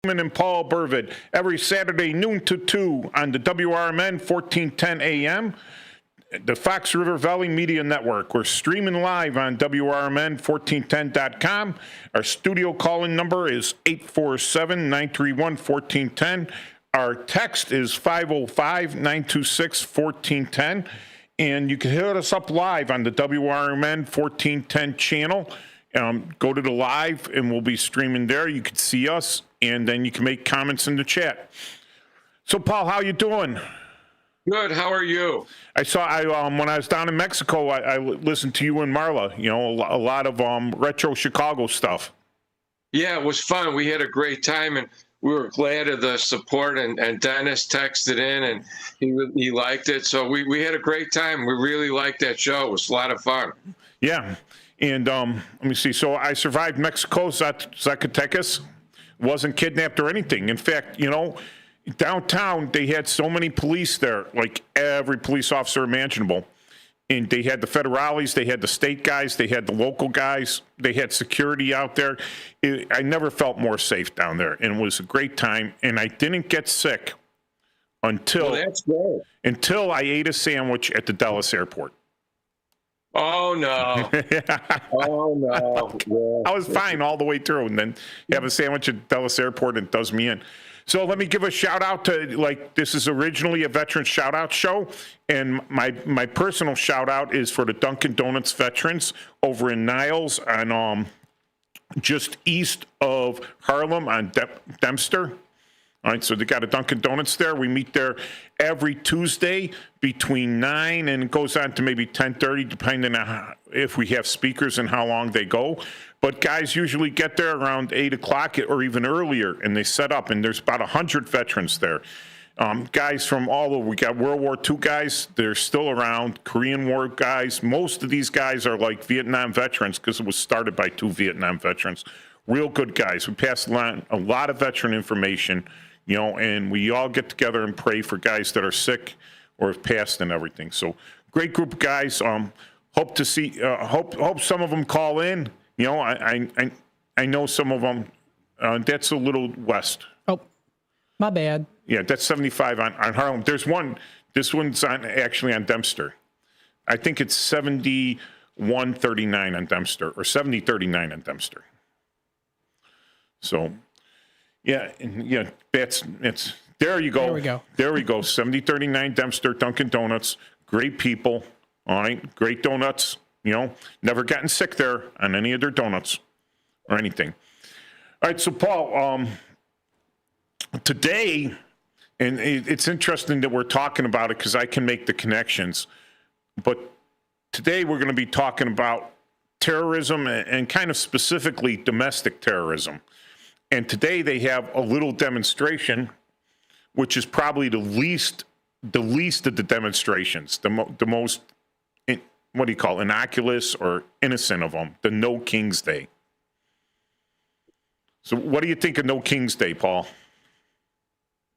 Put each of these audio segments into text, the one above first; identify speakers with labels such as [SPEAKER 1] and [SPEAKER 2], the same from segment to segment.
[SPEAKER 1] And Paul Burvid every Saturday noon to 2 on the WRMN 1410 AM, the Fox River Valley Media Network. We're streaming live on WRMN1410.com. Our studio call-in number is 847-931-1410. Our text is 505-926-1410. And you can hit us up live on the WRMN 1410 channel. Go to the live, and we'll be streaming there. You can see us, and then you can make comments in the chat. So, Paul, how you doing?
[SPEAKER 2] Good. How are you?
[SPEAKER 1] I when I was down in Mexico, I listened to you and Marla. You know, a lot of retro Chicago stuff.
[SPEAKER 2] Yeah, it was fun. We had a great time, and we were glad of the support. And Dennis texted in, and he liked it. So we had a great time. We really liked that show. It was a lot of fun.
[SPEAKER 1] Yeah. And let me see. So I survived Mexico, Zacatecas, wasn't kidnapped or anything. In fact, you know, downtown, they had so many police there, like every police officer imaginable. And they had the federales, they had the state guys, they had the local guys, they had security out there. I never felt more safe down there. And it was a great time. And I didn't get sick until I ate a sandwich at the Dallas airport.
[SPEAKER 2] Oh, no. Oh, no.
[SPEAKER 1] Yeah. I was fine all the way through, and then you have a sandwich at Dallas Airport, and it does me in. So let me give a shout out to, this is originally a veteran shout out show, and my personal shout out is for the Dunkin' Donuts veterans over in Niles on just east of Harlem on Dempster. All right, so they got a Dunkin' Donuts there. We meet there every Tuesday between 9 and it goes on to maybe 10:30, depending on if we have speakers and how long they go. But guys usually get there around 8 o'clock or even earlier, and they set up, and there's about 100 veterans there. Guys from all over. We got World War II guys. They're still around. Korean War guys. Most of these guys are like Vietnam veterans because it was started by 2 Vietnam veterans. Real good guys. We pass along a lot of veteran information. You know, and we all get together and pray for guys that are sick or have passed and everything. So great group of guys. Hope to see. Hope some of them call in. You know, I know some of them. That's a little west.
[SPEAKER 3] Oh, my bad.
[SPEAKER 1] Yeah, that's 75 on Harlem. There's one. This one's actually on Dempster. I think it's 7139 on Dempster or 7039 on Dempster. So. Yeah, it's there you go.
[SPEAKER 3] There we go.
[SPEAKER 1] There we go. 7039 Dempster, Dunkin' Donuts. Great people. All right, great donuts. You know, never gotten sick there on any of their donuts or anything. All right, so Paul, today, and it's interesting that we're talking about it because I can make the connections, but today we're going to be talking about terrorism and kind of specifically domestic terrorism. And today they have a little demonstration, which is probably the least of the demonstrations, the most, what do you call, innocuous or innocent of them, the No King's Day. So what do you think of No King's Day, Paul?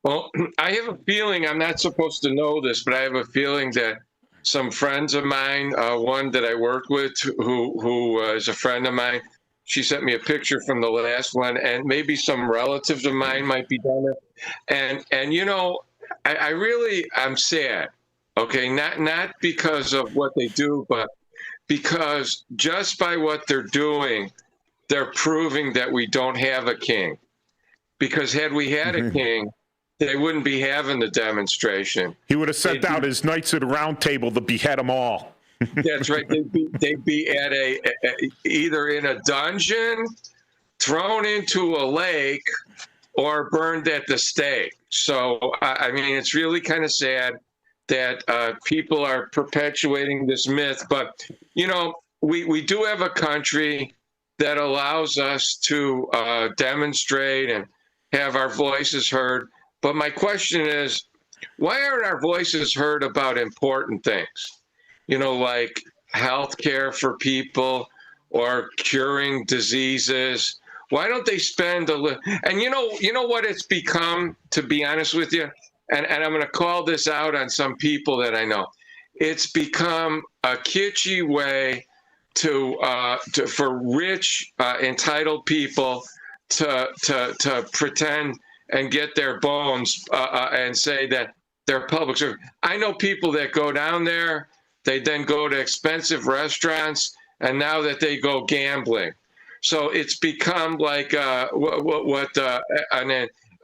[SPEAKER 2] Well, I have a feeling, I'm not supposed to know this, but I have a feeling that some friends of mine, one that I work with who is a friend of mine, she sent me a picture from the last one, and maybe some relatives of mine might be done it. And you know, I'm sad. Okay, not because of what they do, but because just by what they're doing, they're proving that we don't have a king. Because had we had a king, they wouldn't be having the demonstration.
[SPEAKER 1] He would have sent out his knights at the round table to behead them all.
[SPEAKER 2] That's right. They'd be at either in a dungeon, thrown into a lake, or burned at the stake. So, I mean, it's really kind of sad that people are perpetuating this myth. But, you know, we do have a country that allows us to demonstrate and have our voices heard. But my question is, why aren't our voices heard about important things? You know, like health care for people or curing diseases. Why don't they spend a little? And you know what it's become, to be honest with you? And I'm going to call this out on some people that I know. It's become a kitschy way for rich, entitled people to pretend and get their bones and say that they're public service. I know people that go down there, they then go to expensive restaurants, and now that they go gambling. So it's become like an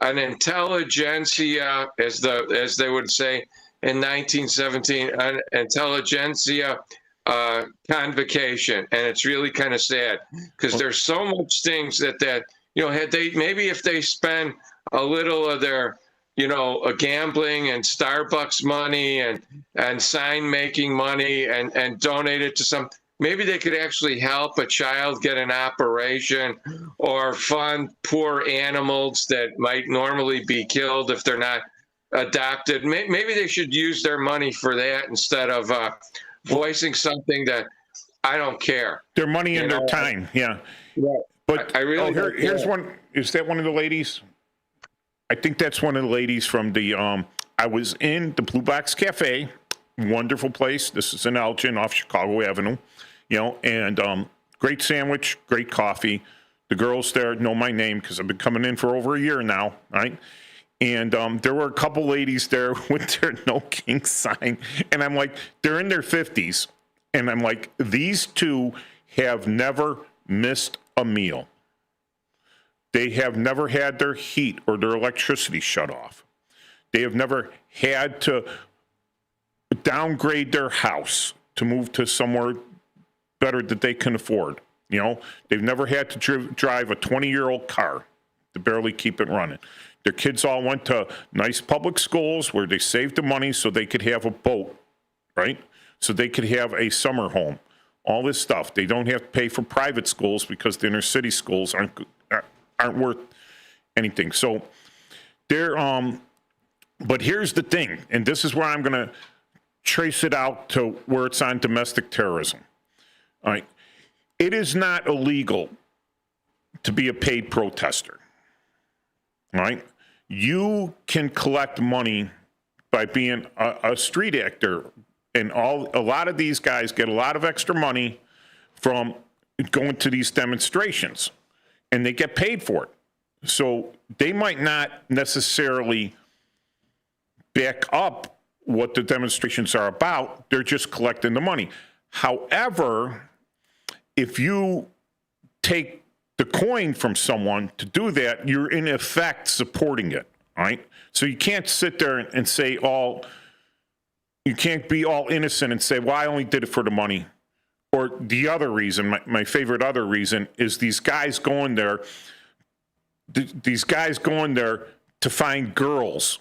[SPEAKER 2] intelligentsia, as they would say in 1917, an intelligentsia convocation, and it's really kind of sad because there's so much things that had they maybe if they spend a little of their gambling and Starbucks money and sign making money and donate it to some. Maybe they could actually help a child get an operation or fund poor animals that might normally be killed if they're not adopted. Maybe they should use their money for that instead of voicing something that I don't care.
[SPEAKER 1] Their money and their time, yeah.
[SPEAKER 2] Right.
[SPEAKER 1] But
[SPEAKER 2] I really
[SPEAKER 1] here's one. Is that one of the ladies? I think that's one of the ladies from the. I was in the Blue Box Cafe, wonderful place. This is in Elgin off Chicago Avenue, and great sandwich, great coffee. The girls there know my name because I've been coming in for over a year now, right? And there were a couple ladies there with their No King sign, and I'm like, they're in their 50s, and I'm like, these two have never missed a meal. They have never had their heat or their electricity shut off. They have never had to downgrade their house to move to somewhere better that they can afford. They've never had to drive a 20-year-old car to barely keep it running. Their kids all went to nice public schools where they saved the money so they could have a boat, right? So they could have a summer home. All this stuff. They don't have to pay for private schools because the inner city schools aren't worth anything. So they're but here's the thing, and this is where I'm going to trace it out to where it's on domestic terrorism. All right. It is not illegal to be a paid protester. All right. You can collect money by being a street actor, and a lot of these guys get a lot of extra money from going to these demonstrations, and they get paid for it. So they might not necessarily back up what the demonstrations are about. They're just collecting the money. However, if you take the coin from someone to do that, you're in effect supporting it, right? So you can't sit there and say you can't be all innocent and say, well, I only did it for the money. Or the other reason, my favorite other reason, is these guys going there to find girls,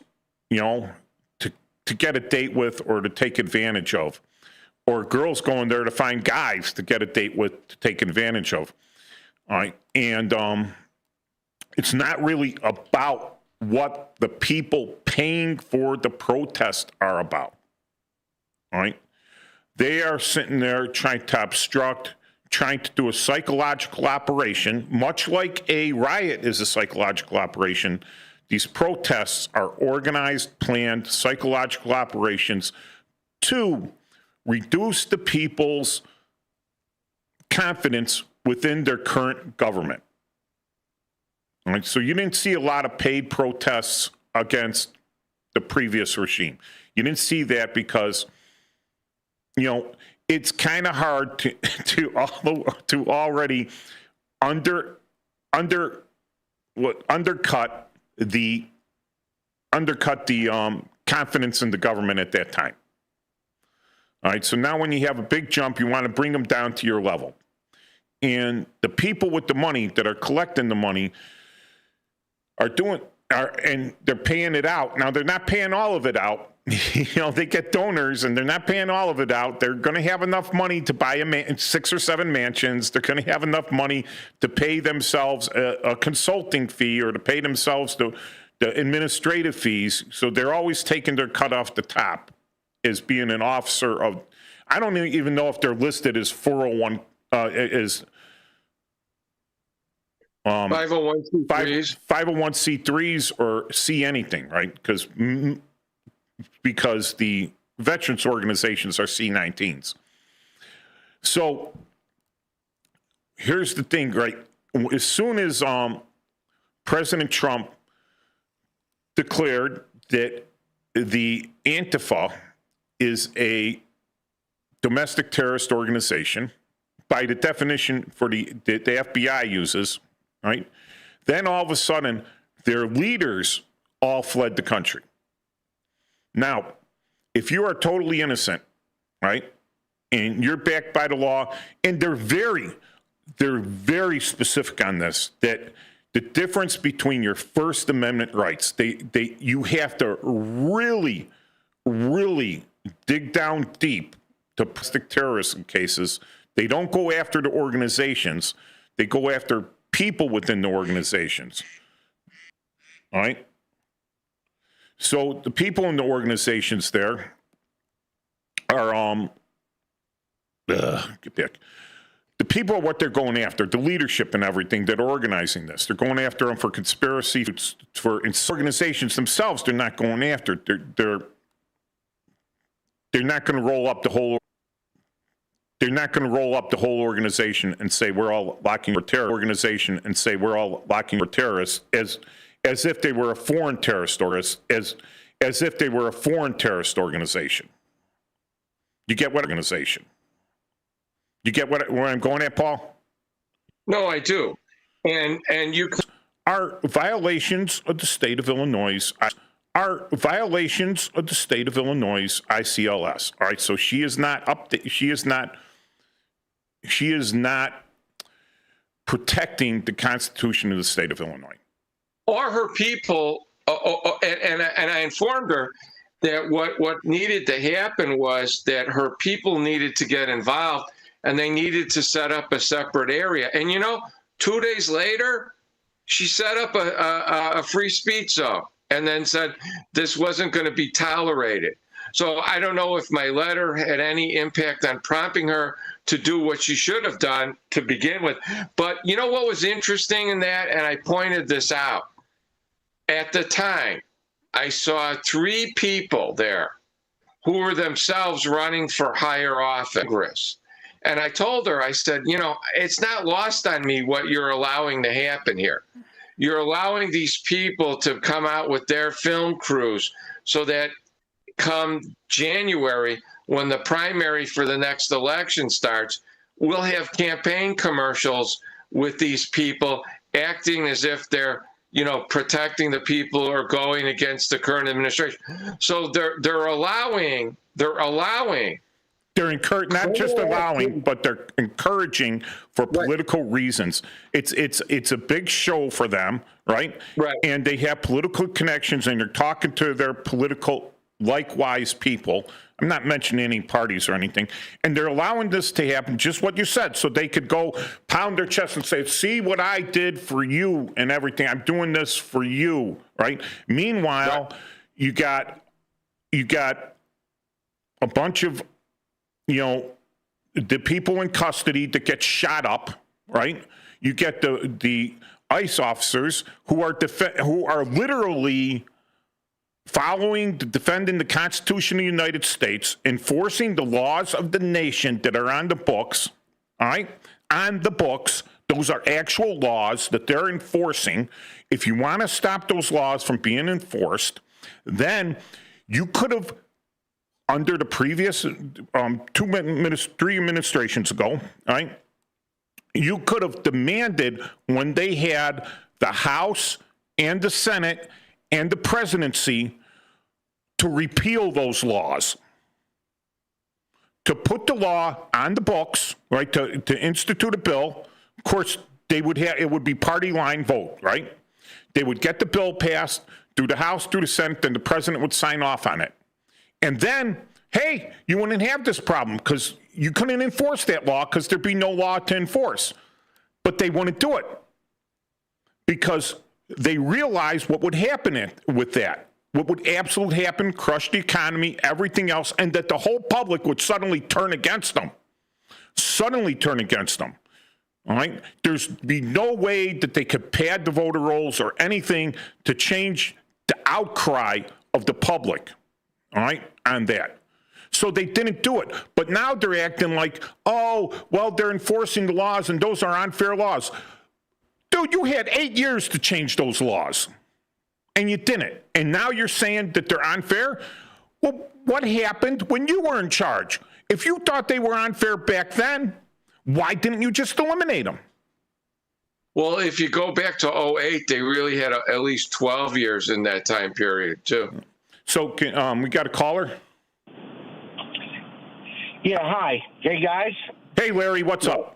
[SPEAKER 1] to get a date with or to take advantage of. Or girls going there to find guys to get a date with, to take advantage of. All right. And it's not really about what the people paying for the protest are about. All right. They are sitting there trying to obstruct, trying to do a psychological operation, much like a riot is a psychological operation. These protests are organized, planned psychological operations to reduce the people's confidence within their current government. All right, so you didn't see a lot of paid protests against the previous regime. You didn't see that because, it's kind of hard to already undercut the confidence in the government at that time. All right, so now when you have a big jump, you want to bring them down to your level. And the people with the money that are collecting the money and they're paying it out. Now, they're not paying all of it out. They get donors and they're not paying all of it out. They're going to have enough money to buy 6 or 7 mansions. They're going to have enough money to pay themselves a consulting fee or to pay themselves the administrative fees. So they're always taking their cut off the top as being an officer of, I don't even know if they're listed as 401, as
[SPEAKER 2] 501c3s,
[SPEAKER 1] 501c3s or C anything, right? Because the veterans organizations are C19s. So here's the thing, right? As soon as President Trump declared that the Antifa is a domestic terrorist organization by the definition for the FBI uses, right? Then all of a sudden, their leaders all fled the country. Now, if you are totally innocent, right, and you're backed by the law, and they're very specific on this, that the difference between your First Amendment rights, you have to really, really dig down deep to domestic terrorism cases. They don't go after the organizations. They go after people within the organizations. All right? So the people in the organizations there are, get back. The people are what they're going after, the leadership and everything that are organizing this. They're going after them for conspiracy, for organizations themselves. They're not going after. They're not going to roll up the whole. They're not going to roll up the whole organization and say we're all locking for terror organization and say we're all locking for terrorists as if they were a foreign terrorist or as if they were a foreign terrorist organization. You get what organization? You get where I'm going at, Paul?
[SPEAKER 2] No, I do. And you
[SPEAKER 1] are violations of the state of Illinois. Are violations of the state of Illinois ICLS. All right, so she is not she is not protecting the Constitution of the state of Illinois.
[SPEAKER 2] Or her people, and I informed her that what needed to happen was that her people needed to get involved and they needed to set up a separate area. And 2 days later, she set up a free speech zone and then said this wasn't going to be tolerated. So I don't know if my letter had any impact on prompting her to do what she should have done to begin with. But you know what was interesting in that? And I pointed this out. At the time, I saw 3 people there who were themselves running for higher office. And I told her, I said, it's not lost on me what you're allowing to happen here. You're allowing these people to come out with their film crews so that come January, when the primary for the next election starts, we'll have campaign commercials with these people acting as if they're, protecting the people who are going against the current administration. So they're allowing.
[SPEAKER 1] They're not just allowing, but they're encouraging for political reasons. It's a big show for them, right?
[SPEAKER 2] Right.
[SPEAKER 1] And they have political connections, and they're talking to their political likewise people. I'm not mentioning any parties or anything. And they're allowing this to happen, just what you said, so they could go pound their chest and say, see what I did for you and everything. I'm doing this for you, right? Meanwhile, you got a bunch of the people in custody that get shot up, right? You get the ICE officers who are literally defending the Constitution of the United States, enforcing the laws of the nation that are on the books, all right? On the books, those are actual laws that they're enforcing. If you want to stop those laws from being enforced, then you could have, under the previous 3 administrations ago, right? You could have demanded when they had the House and the Senate and the presidency to repeal those laws, to put the law on the books, right? To institute a bill. Of course, it would be party line vote, right? They would get the bill passed through the House, through the Senate, then the president would sign off on it. And then, hey, you wouldn't have this problem because you couldn't enforce that law because there'd be no law to enforce. But they wouldn't do it because they realize what would happen with that. What would absolutely happen, crush the economy, everything else, and that the whole public would suddenly turn against them. All right? There's be no way that they could pad the voter rolls or anything to change the outcry of the public, all right, on that. So they didn't do it. But now they're acting like, oh, well, they're enforcing the laws and those are unfair laws. Dude, you had 8 years to change those laws, and you didn't. And now you're saying that they're unfair? Well, what happened when you were in charge? If you thought they were unfair back then, why didn't you just eliminate them?
[SPEAKER 2] Well, if you go back to '08, they really had at least 12 years in that time period, too.
[SPEAKER 1] So we got a caller?
[SPEAKER 4] Yeah, hi. Hey, guys.
[SPEAKER 1] Hey, Larry, what's up?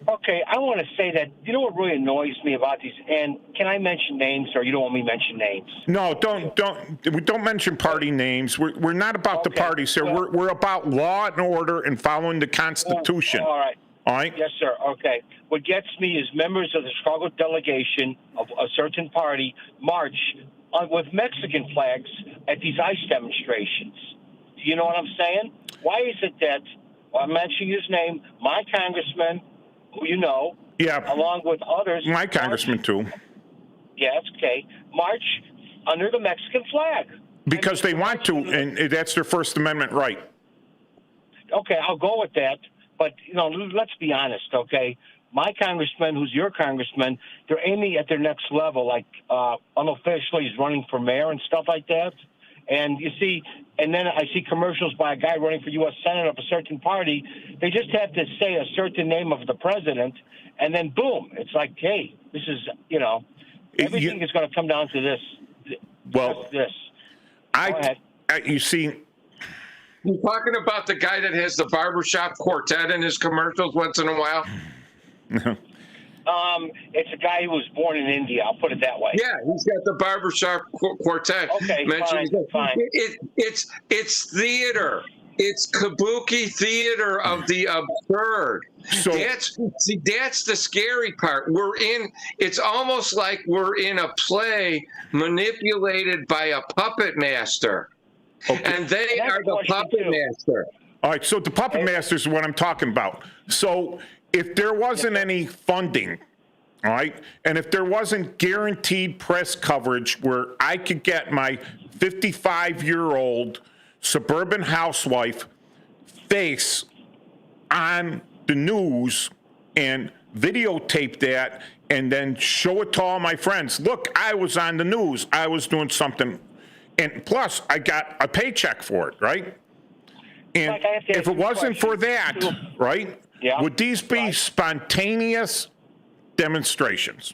[SPEAKER 4] Okay, I want to say that, you know what really annoys me about these, and can I mention names, or you don't want me to mention names?
[SPEAKER 1] No, don't mention party names. We're not about the
[SPEAKER 4] Okay,
[SPEAKER 1] parties here.
[SPEAKER 4] well-
[SPEAKER 1] We're about law and order and following the Constitution.
[SPEAKER 4] All right.
[SPEAKER 1] All right?
[SPEAKER 4] Yes, sir. Okay. What gets me is members of the Chicago delegation of a certain party march with Mexican flags at these ICE demonstrations. Do you know what I'm saying? Why is it that, I'm mentioning his name, my congressman, who you know,
[SPEAKER 1] Yeah,
[SPEAKER 4] along with others.
[SPEAKER 1] my congressman too.
[SPEAKER 4] Yes, okay. March under the Mexican flag.
[SPEAKER 1] Because they want to, and that's their First Amendment right.
[SPEAKER 4] Okay, I'll go with that. But, you know, let's be honest, okay? My congressman, who's your congressman, they're aiming at their next level, like unofficially he's running for mayor and stuff like that. And you see, and then I see commercials by a guy running for U.S. Senate of a certain party. They just have to say a certain name of the president, and then boom, it's like, hey, this is, you know, everything is going to come down to this.
[SPEAKER 1] Well,
[SPEAKER 4] this. Go ahead.
[SPEAKER 1] You see,
[SPEAKER 2] You talking about the guy that has the barbershop quartet in his commercials once in a while?
[SPEAKER 4] It's a guy who was born in India. I'll put it that way.
[SPEAKER 2] Yeah, he's got the barbershop quartet.
[SPEAKER 4] Okay, fine.
[SPEAKER 2] It's theater. It's kabuki theater of the absurd.
[SPEAKER 1] So
[SPEAKER 2] That's the scary part. It's almost like we're in a play manipulated by a puppet master.
[SPEAKER 1] okay.
[SPEAKER 2] And they
[SPEAKER 4] That's
[SPEAKER 2] are the
[SPEAKER 4] question
[SPEAKER 2] puppet
[SPEAKER 4] two.
[SPEAKER 2] master.
[SPEAKER 1] All right, so the puppet master is what I'm talking about. So if there wasn't any funding, all right, and if there wasn't guaranteed press coverage where I could get my 55-year-old suburban housewife face on the news and videotape that and then show it to all my friends, look, I was on the news, I was doing something, and plus I got a paycheck for it, right? And
[SPEAKER 4] Mike, I have to
[SPEAKER 1] if
[SPEAKER 4] ask
[SPEAKER 1] it
[SPEAKER 4] you a
[SPEAKER 1] wasn't for that,
[SPEAKER 4] question.
[SPEAKER 1] right,
[SPEAKER 4] Yeah.
[SPEAKER 1] would these be
[SPEAKER 4] Right.
[SPEAKER 1] spontaneous demonstrations?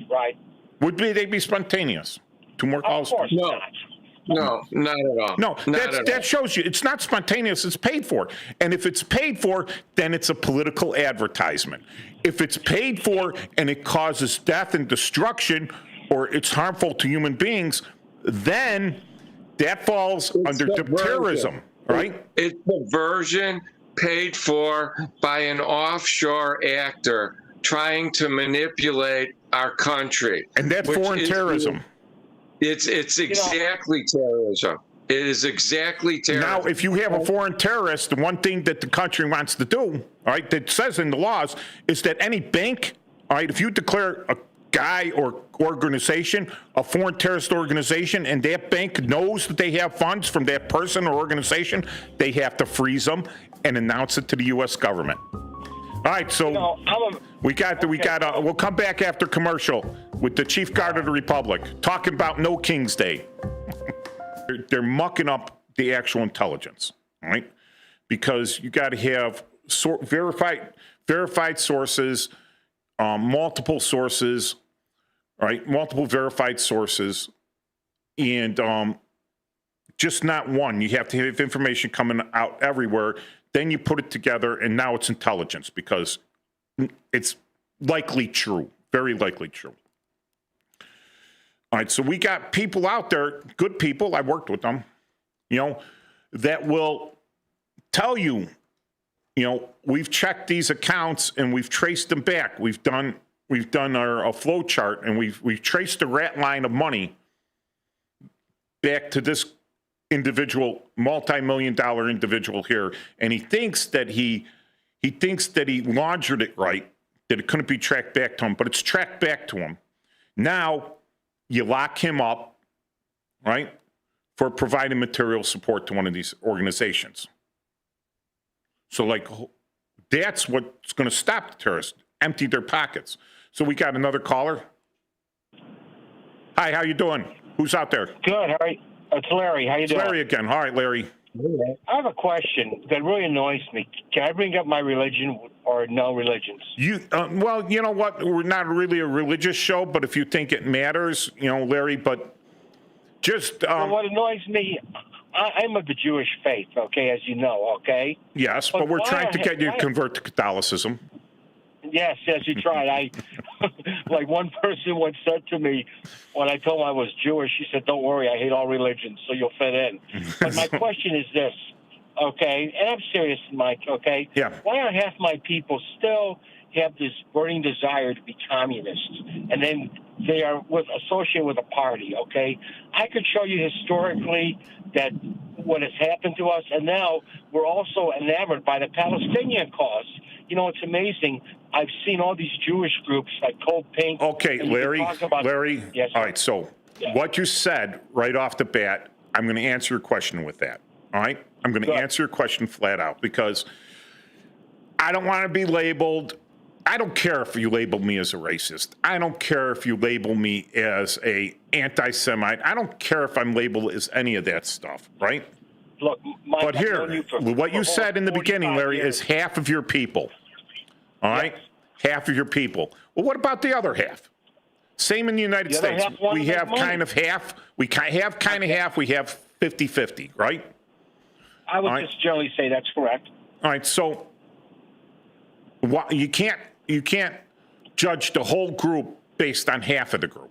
[SPEAKER 4] Right.
[SPEAKER 1] They be spontaneous? Two more
[SPEAKER 4] Of
[SPEAKER 1] calls?
[SPEAKER 4] course
[SPEAKER 2] No.
[SPEAKER 4] not.
[SPEAKER 2] No, not at all.
[SPEAKER 1] No,
[SPEAKER 2] not at
[SPEAKER 1] that
[SPEAKER 2] all.
[SPEAKER 1] shows you it's not spontaneous, it's paid for. And if it's paid for, then it's a political advertisement. If it's paid for and it causes death and destruction or it's harmful to human beings, then that falls under
[SPEAKER 2] subversion.
[SPEAKER 1] terrorism, right?
[SPEAKER 2] It's a version paid for by an offshore actor trying to manipulate our country.
[SPEAKER 1] And that's
[SPEAKER 2] which
[SPEAKER 1] foreign
[SPEAKER 2] is-
[SPEAKER 1] terrorism.
[SPEAKER 2] It's exactly terrorism. It is exactly terrorism.
[SPEAKER 1] Now, if you have a foreign terrorist, the one thing that the country wants to do, all right, that says in the laws, is that any bank, all right, if you declare a guy or organization a foreign terrorist organization and that bank knows that they have funds from that person or organization, they have to freeze them and announce it to the U.S. government. All right, so we'll come back after commercial with the Chief Guard of the Republic talking about No King's Day. They're mucking up the actual intelligence, all right? Because you got to have verified sources, multiple sources, right? Multiple verified sources, and just not one. You have to have information coming out everywhere. Then you put it together, and now it's intelligence because it's likely true, very likely true. All right, so we got people out there, good people, I worked with them, you know, that will tell you, you know, we've checked these accounts and we've traced them back. We've done a flow chart and we've traced the rat line of money back to this individual, multi-million-dollar individual here, and he thinks that he laundered it right, that it couldn't be tracked back to him, but it's tracked back to him. Now you lock him up, right, for providing material support to one of these organizations. So, like, that's what's going to stop the terrorists, empty their pockets. So we got another caller. Hi, how you doing? Who's out there?
[SPEAKER 4] Good. How are you? It's Larry. How you doing?
[SPEAKER 1] Larry again. All right, Larry.
[SPEAKER 4] I have a question that really annoys me. Can I bring up my religion or no religions?
[SPEAKER 1] Well, you know what? We're not really a religious show, but if you think it matters, Larry, but just.
[SPEAKER 4] Well, what annoys me, I'm of the Jewish faith, okay, as you know, okay?
[SPEAKER 1] Yes, but we're
[SPEAKER 4] why
[SPEAKER 1] trying to get you to
[SPEAKER 4] why-
[SPEAKER 1] convert to Catholicism.
[SPEAKER 4] Yes, you tried. Like one person once said to me when I told him I was Jewish, she said, "Don't worry, I hate all religions, so you'll fit in." But my question is this, okay, and I'm serious, Mike, okay?
[SPEAKER 1] Yeah.
[SPEAKER 4] Why are half my people still have this burning desire to be communists, and then they are associated with a party, okay? I could show you historically that what has happened to us, and now we're also enamored by the Palestinian cause. It's amazing. I've seen all these Jewish groups like Cold Pink.
[SPEAKER 1] Okay,
[SPEAKER 4] and you can
[SPEAKER 1] Larry.
[SPEAKER 4] talk about-
[SPEAKER 1] Larry.
[SPEAKER 4] Yes,
[SPEAKER 1] All right. So what you said right off the bat, I'm going to answer your question with that. All right. I'm going to
[SPEAKER 4] Good.
[SPEAKER 1] answer your question flat out because I don't want to be labeled. I don't care if you label me as a racist. I don't care if you label me as a anti-Semite. I don't care if I'm labeled as any of that stuff. Right.
[SPEAKER 4] Look, Mike,
[SPEAKER 1] But
[SPEAKER 4] I've known
[SPEAKER 1] here,
[SPEAKER 4] you for
[SPEAKER 1] what you
[SPEAKER 4] over
[SPEAKER 1] said in the beginning,
[SPEAKER 4] 45
[SPEAKER 1] Larry,
[SPEAKER 4] years.
[SPEAKER 1] is half of your people. All right?
[SPEAKER 4] Yes.
[SPEAKER 1] Half of your people. Well, what about the other half? Same in the United
[SPEAKER 4] The other
[SPEAKER 1] States.
[SPEAKER 4] half wanna
[SPEAKER 1] We
[SPEAKER 4] make
[SPEAKER 1] have
[SPEAKER 4] money.
[SPEAKER 1] kind of half. We have kind of half. We have 50-50, right?
[SPEAKER 4] I would
[SPEAKER 1] All right.
[SPEAKER 4] just generally say that's correct.
[SPEAKER 1] All right. So you can't judge the whole group based on half of the group.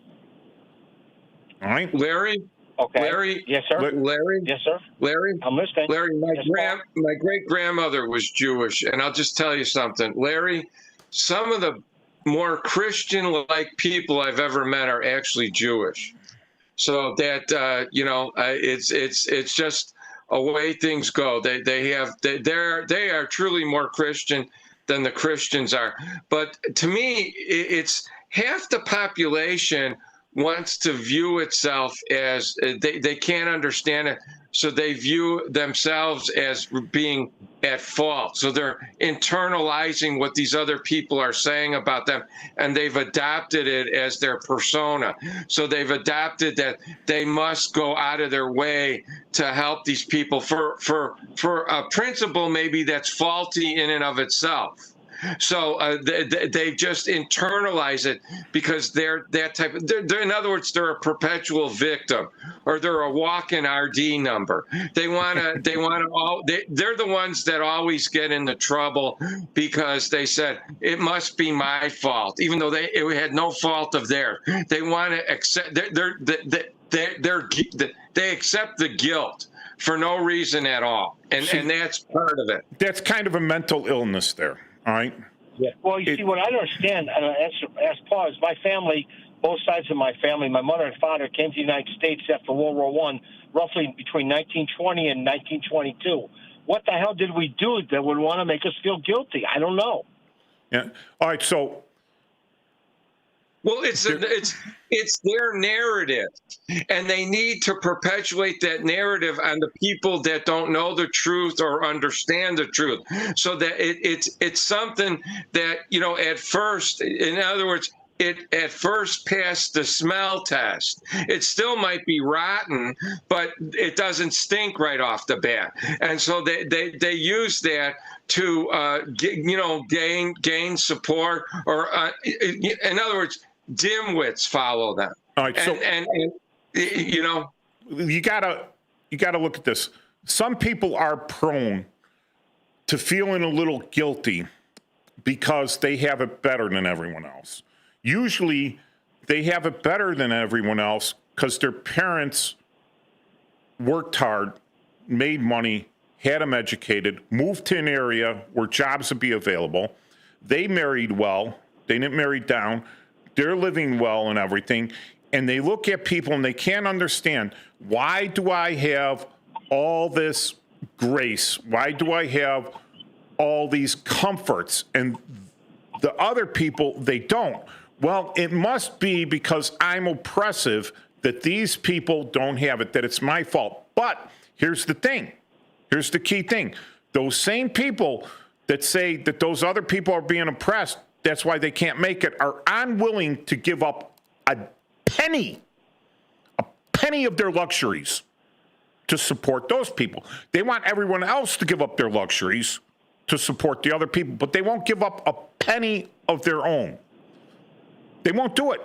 [SPEAKER 1] All right?
[SPEAKER 2] Larry,
[SPEAKER 4] Okay.
[SPEAKER 2] Larry,
[SPEAKER 4] Yes, sir.
[SPEAKER 2] Larry,
[SPEAKER 4] Yes, sir.
[SPEAKER 2] Larry,
[SPEAKER 4] I'm listening.
[SPEAKER 2] Larry,
[SPEAKER 4] Yes, Paul.
[SPEAKER 2] my great grandmother was Jewish, and I'll just tell you something, Larry. Some of the more Christian-like people I've ever met are actually Jewish. So that it's just a way things go. They are truly more Christian than the Christians are. But to me, it's half the population wants to view itself as they can't understand it, so they view themselves as being at fault. So they're internalizing what these other people are saying about them, and they've adopted it as their persona. So they've adopted that they must go out of their way to help these people for a principle maybe that's faulty in and of itself. So they just internalize it because they're that type of. They're, in other words, they're a perpetual victim, or they're a walk-in RD number. They're the ones that always get into trouble because they said it must be my fault, even though it had no fault of theirs. They want to accept. They accept the guilt for no reason at all, and that's part of it.
[SPEAKER 1] That's kind of a mental illness there. All right.
[SPEAKER 4] Well, you see, what I understand, and as Paul, is my family, both sides of my family, my mother and father came to the United States after World War I, roughly between 1920 and 1922. What the hell did we do that would want to make us feel guilty? I don't know.
[SPEAKER 1] Yeah. All right. So.
[SPEAKER 2] Well, it's their narrative, and they need to perpetuate that narrative on the people that don't know the truth or understand the truth. So that it's something that at first, in other words, it at first passed the smell test. It still might be rotten, but it doesn't stink right off the bat. And so they use that to gain support, or in other words, dimwits follow them.
[SPEAKER 1] All right. So
[SPEAKER 2] and
[SPEAKER 1] you gotta look at this. Some people are prone to feeling a little guilty because they have it better than everyone else. Usually they have it better than everyone else because their parents worked hard, made money, had them educated, moved to an area where jobs would be available. They married well. They didn't marry down. They're living well and everything. And they look at people and they can't understand, why do I have all this grace? Why do I have all these comforts? And the other people, they don't. Well, it must be because I'm oppressive that these people don't have it, that it's my fault. But here's the thing. Here's the key thing. Those same people that say that those other people are being oppressed that's why they can't make it, are unwilling to give up a penny of their luxuries to support those people. They want everyone else to give up their luxuries to support the other people, but they won't give up a penny of their own. They won't do it.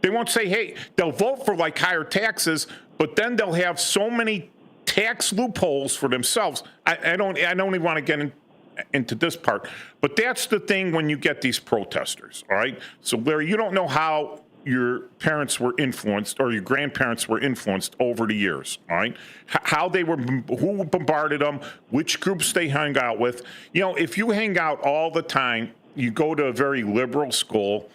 [SPEAKER 1] They won't say, hey, they'll vote for like higher taxes, but then they'll have so many tax loopholes for themselves. I don't even want to get into this part, but that's the thing when you get these protesters, all right? So Larry, you don't know how your parents were influenced or your grandparents were influenced over the years, all right? How they were, who bombarded them, which groups they hung out with. You know, if you hang out all the time, you go to a very liberal school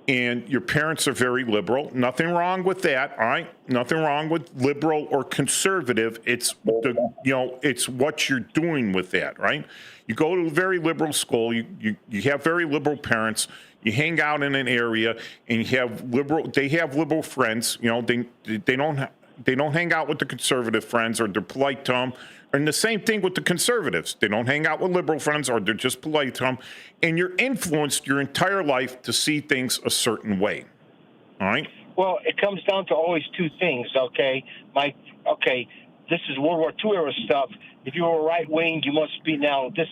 [SPEAKER 1] and your parents are very liberal, nothing wrong with that, all right? Nothing wrong with liberal or conservative. It's it's what you're doing with that, right? You go to a very liberal school, you have very liberal parents, you hang out in an area, and they have liberal friends. You know, they don't hang out with the conservative friends, or they're polite to them. And the same thing with the conservatives. They don't hang out with liberal friends, or they're just polite to them. And you're influenced your entire life to see things a certain way. All right?
[SPEAKER 4] Well, it comes down to always two things, okay? This is World War II era stuff. If you were right wing, you must be now. This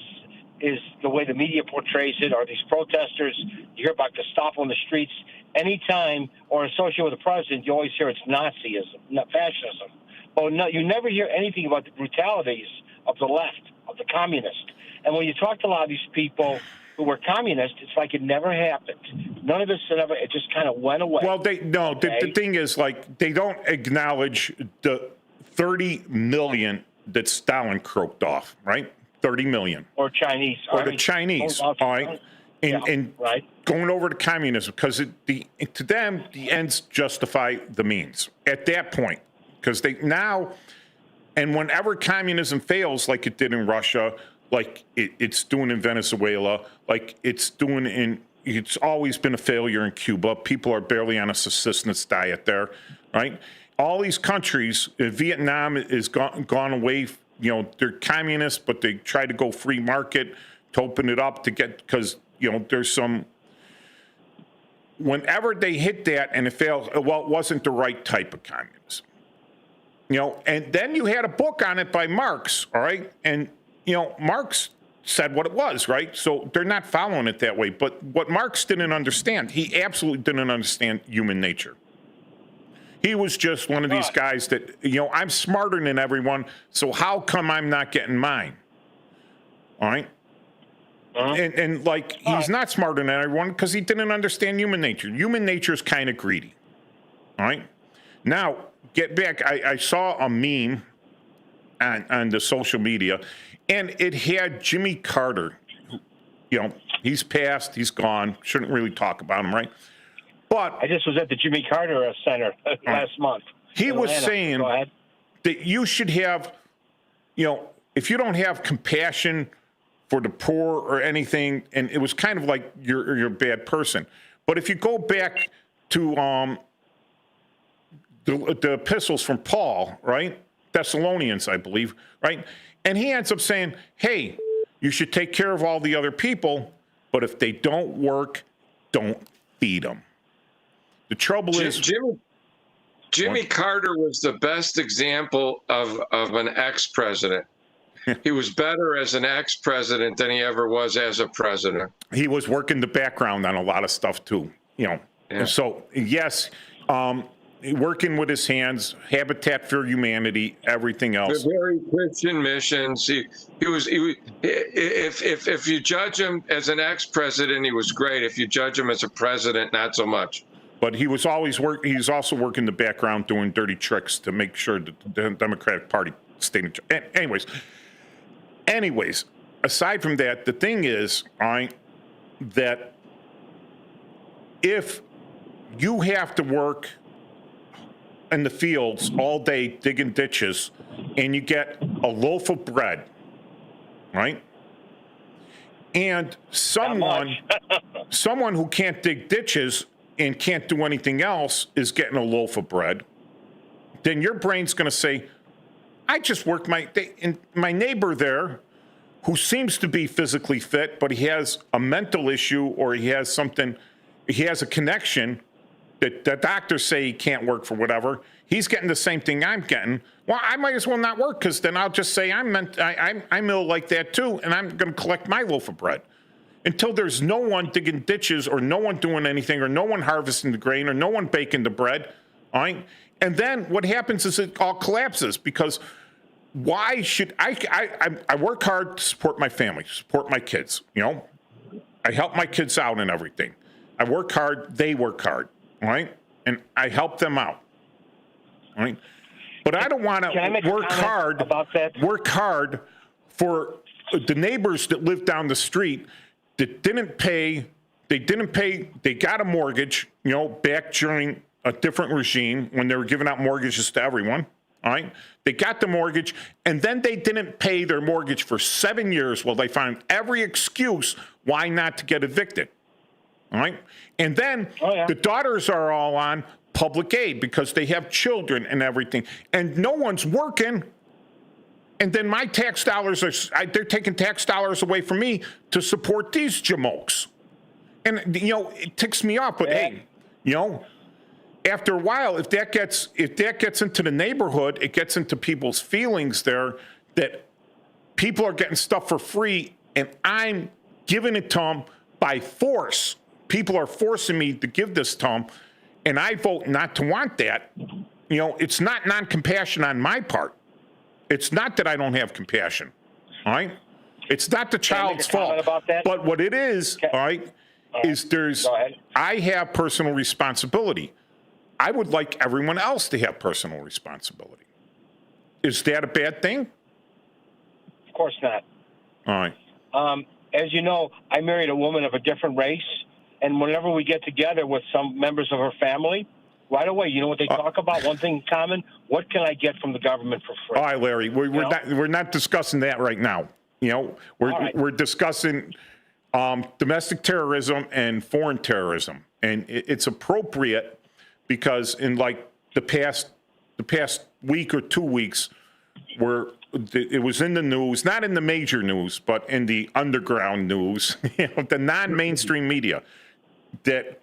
[SPEAKER 4] is the way the media portrays it, or these protesters. You hear about Gestapo in the streets. Anytime or associated with the president, you always hear it's Nazism, not fascism. But no, you never hear anything about the brutalities of the left, of the communists. And when you talk to a lot of these people who were communists, it's like it never happened. None of this it just kind of went away.
[SPEAKER 1] Well, the thing is, like, they don't acknowledge the 30 million that Stalin croaked off, right? 30 million.
[SPEAKER 4] Or Chinese.
[SPEAKER 1] Or the Chinese, all right? And
[SPEAKER 4] right.
[SPEAKER 1] Going over to communism, because to them, the ends justify the means at that point. Because and whenever communism fails, like it did in Russia, like it's doing in Venezuela, like it's always been a failure in Cuba. People are barely on a subsistence diet there, right? All these countries, Vietnam is gone away. You know, they're communists, but they try to go free market to open it up because there's some. Whenever they hit that and it fails, well, it wasn't the right type of communism. And then you had a book on it by Marx, all right? And, Marx said what it was, right? So they're not following it that way. But what Marx didn't understand, he absolutely didn't understand human nature. He was just one of these guys that, I'm smarter than everyone, so how come I'm not getting mine? All right? And he's not smarter than everyone because he didn't understand human nature. Human nature is kind of greedy. All right? Now, get back. I saw a meme on the social media, and it had Jimmy Carter. He's passed, he's gone. Shouldn't really talk about him, right? But
[SPEAKER 4] I just was at the Jimmy Carter Center last month.
[SPEAKER 1] He was saying that you should have, if you don't have compassion for the poor or anything, and it was kind of like you're a bad person. But if you go back to the epistles from Paul, right? Thessalonians, I believe, right? And he ends up saying, hey, you should take care of all the other people, but if they don't work, don't feed them. The trouble is...
[SPEAKER 2] Jimmy Carter was the best example of an ex-president. He was better as an ex-president than he ever was as a president.
[SPEAKER 1] He was working the background on a lot of stuff, too. Yeah. So, yes, working with his hands, Habitat for Humanity, everything else.
[SPEAKER 2] The very Christian missions. He was. If you judge him as an ex-president, he was great. If you judge him as a president, not so much.
[SPEAKER 1] But he was always he's also working the background, doing dirty tricks to make sure that the Democratic Party stayed in charge. Anyways, aside from that, the thing is, that if you have to work in the fields all day digging ditches and you get a loaf of bread, right? And someone who can't dig ditches and can't do anything else is getting a loaf of bread, then your brain's going to say, I just worked my neighbor there who seems to be physically fit, but he has a mental issue or he has something, he has a connection that the doctors say he can't work for whatever. He's getting the same thing I'm getting. Well, I might as well not work because then I'll just say I'm ill like that too, and I'm going to collect my loaf of bread. Until there's no one digging ditches or no one doing anything or no one harvesting the grain or no one baking the bread, all right? And then what happens is it all collapses because why should I work hard to support my family, support my kids, you know? I help my kids out and everything. I work hard, they work hard, all right? And I help them out, all right? But I don't want to work hard for the neighbors that live down the street that didn't pay, they got a mortgage, you know, back during a different regime when they were giving out mortgages to everyone, all right? They got the mortgage, and then they didn't pay their mortgage for 7 years while they found every excuse why not to get evicted, all right? And then the daughters are all on public aid because they have children and everything, and no one's working. And then my tax dollars they're taking tax dollars away from me to support these jamokes. And, you know, it ticks me off, but hey, you know, after a while, if that gets into the neighborhood, it gets into people's feelings there that people are getting stuff for free and I'm giving it to them by force. People are forcing me to give this to them, and I vote not to want that. You know, it's not non-compassion on my part. It's not that I don't have compassion, all right? It's not the child's fault. But what it is, all right, is I have personal responsibility. I would like everyone else to have personal responsibility. Is that a bad thing?
[SPEAKER 4] Of course not.
[SPEAKER 1] All right.
[SPEAKER 4] As you know, I married a woman of a different race, and whenever we get together with some members of her family, right away, you know what they talk about? One thing in common: what can I get from the government for free?
[SPEAKER 1] All right, Larry, we're not discussing that right now. You know, we're discussing domestic terrorism and foreign terrorism, and it's appropriate because in like the past week or 2 weeks, where it was in the news, not in the major news, but in the underground news, you know, the non-mainstream media, that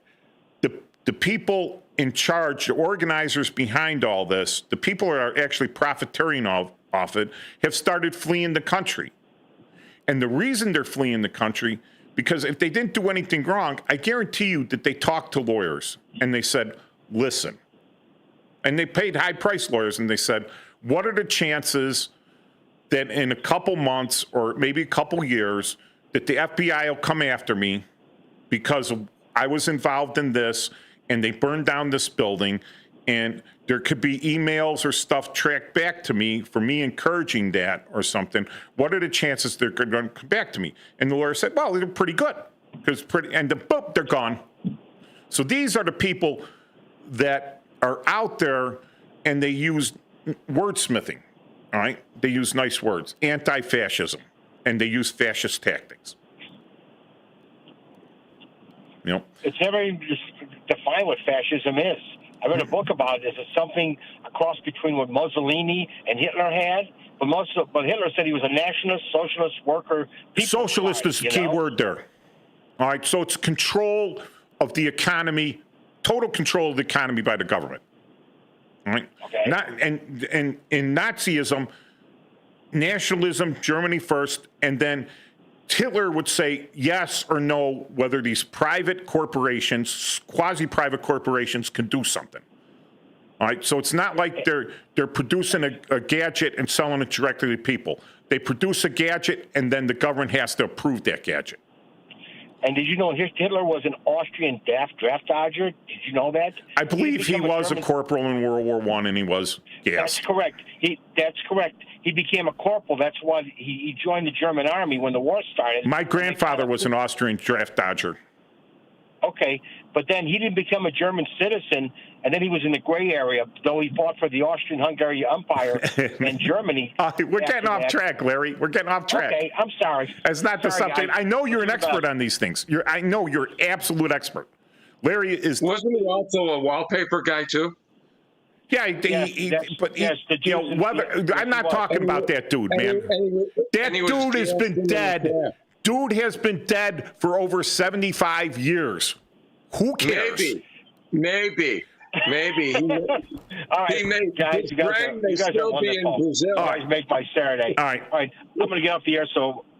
[SPEAKER 1] the people in charge, the organizers behind all this, the people that are actually profiteering off it, have started fleeing the country. And the reason they're fleeing the country, because if they didn't do anything wrong, I guarantee you that they talked to lawyers and they said, listen, and they paid high-priced lawyers and they said, what are the chances that in a couple months or maybe a couple years that the FBI will come after me because I was involved in this and they burned down this building, and there could be emails or stuff tracked back to me for me encouraging that or something. What are the chances they're going to come back to me? And the lawyer said, well, they're pretty good, and boop, they're gone. So these are the people that are out there, and they use wordsmithing, all right? They use nice words, anti-fascism, and they use fascist tactics. You know,
[SPEAKER 4] it's never even defined what fascism is. I read a book about it. Is it something a cross between what Mussolini and Hitler had? But Hitler said he was a nationalist, socialist, worker.
[SPEAKER 1] Socialist is the key word there. All right, so it's control of the economy, total control of the economy by the government. All right, and in Nazism, nationalism, Germany first, and then Hitler would say yes or no whether these private corporations, quasi-private corporations, can do something. All right, so it's not like they're producing a gadget and selling it directly to people. They produce a gadget, and then the government has to approve that gadget.
[SPEAKER 4] And did you know Hitler was an Austrian draft dodger? Did you know that?
[SPEAKER 1] I believe he was a corporal in World War I, and he was gassed.
[SPEAKER 4] That's correct. That's correct. He became a corporal. That's why he joined the German army when the war started.
[SPEAKER 1] My grandfather was an Austrian draft dodger.
[SPEAKER 4] Okay, but then he didn't become a German citizen, and then he was in the gray area, though he fought for the Austrian-Hungary Empire and Germany.
[SPEAKER 1] We're getting off track, Larry. We're getting off track.
[SPEAKER 4] Okay, I'm sorry.
[SPEAKER 1] That's not the subject. I know you're an expert on these things. I know you're an absolute expert. Larry is...
[SPEAKER 2] Wasn't he also a wallpaper guy, too?
[SPEAKER 1] Yeah, but whether I'm not talking about that dude, man. That dude has been dead. Dude has been dead for over 75 years. Who cares?
[SPEAKER 2] Maybe.
[SPEAKER 4] All right, guys, you guys are wonderful. You guys make my Saturday.
[SPEAKER 1] All right.
[SPEAKER 4] I'm going to get off the air.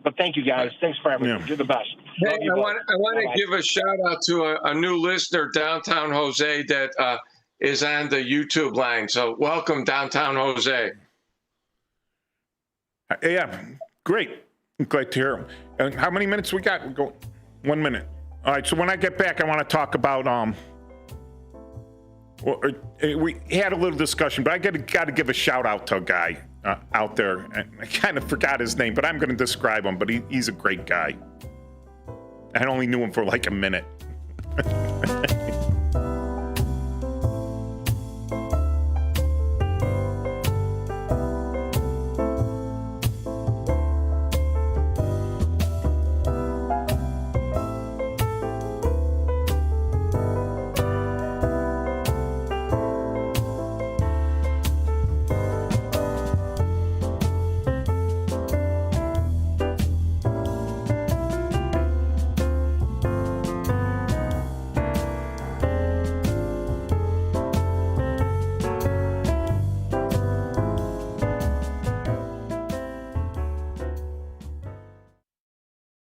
[SPEAKER 4] But thank you, guys. Thanks for everything. Yeah. You're the best.
[SPEAKER 2] Hey, I want to give a shout out to a new listener, Downtown Jose, that is on the YouTube line. So welcome, Downtown Jose.
[SPEAKER 1] Yeah, great. I'm glad to hear him. And how many minutes we got? We go 1 minute. All right. So when I get back, I want to talk about we had a little discussion, but I got to give a shout out to a guy out there. I kind of forgot his name, but I'm going to describe him. But he's a great guy. I only knew him for like a minute.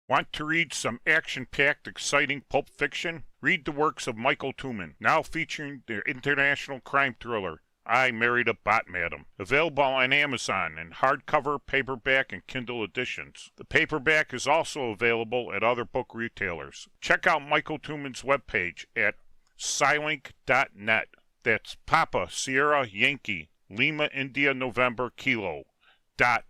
[SPEAKER 1] Want to read some action-packed, exciting pulp fiction? Read the works of Michael Tooman, now featuring the international crime thriller, I Married a Bot Madam. Available on Amazon in hardcover, paperback, and Kindle editions. The paperback is also available at other book retailers. Check out Michael Tooman's webpage at Scilink.net. That's Papa Sierra Yankee Lima India November Kilo dot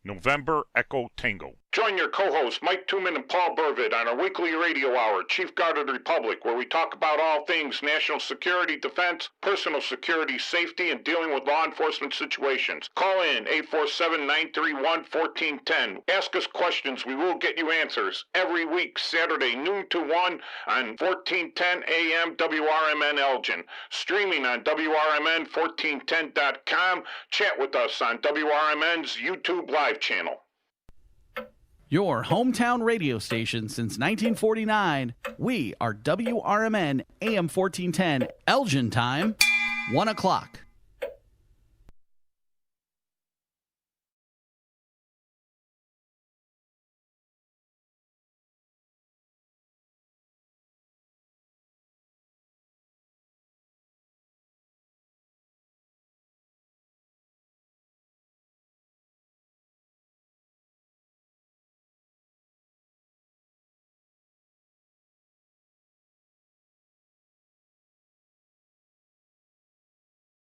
[SPEAKER 1] November Echo Tango. Join your co-hosts Mike Tooman and Paul Burvitt on our weekly radio hour, Chief Guard of the Republic, where we talk about all things national security, defense, personal security, safety, and dealing with law enforcement situations. Call in 847-931-1410. Ask us questions. We will get you answers. Every week, Saturday, noon to 1 on 1410 AM WRMN Elgin. Streaming on WRMN1410.com. Chat with us on WRMN's YouTube live channel.
[SPEAKER 5] Your hometown radio station since 1949. We are WRMN AM 1410 Elgin time, 1 o'clock.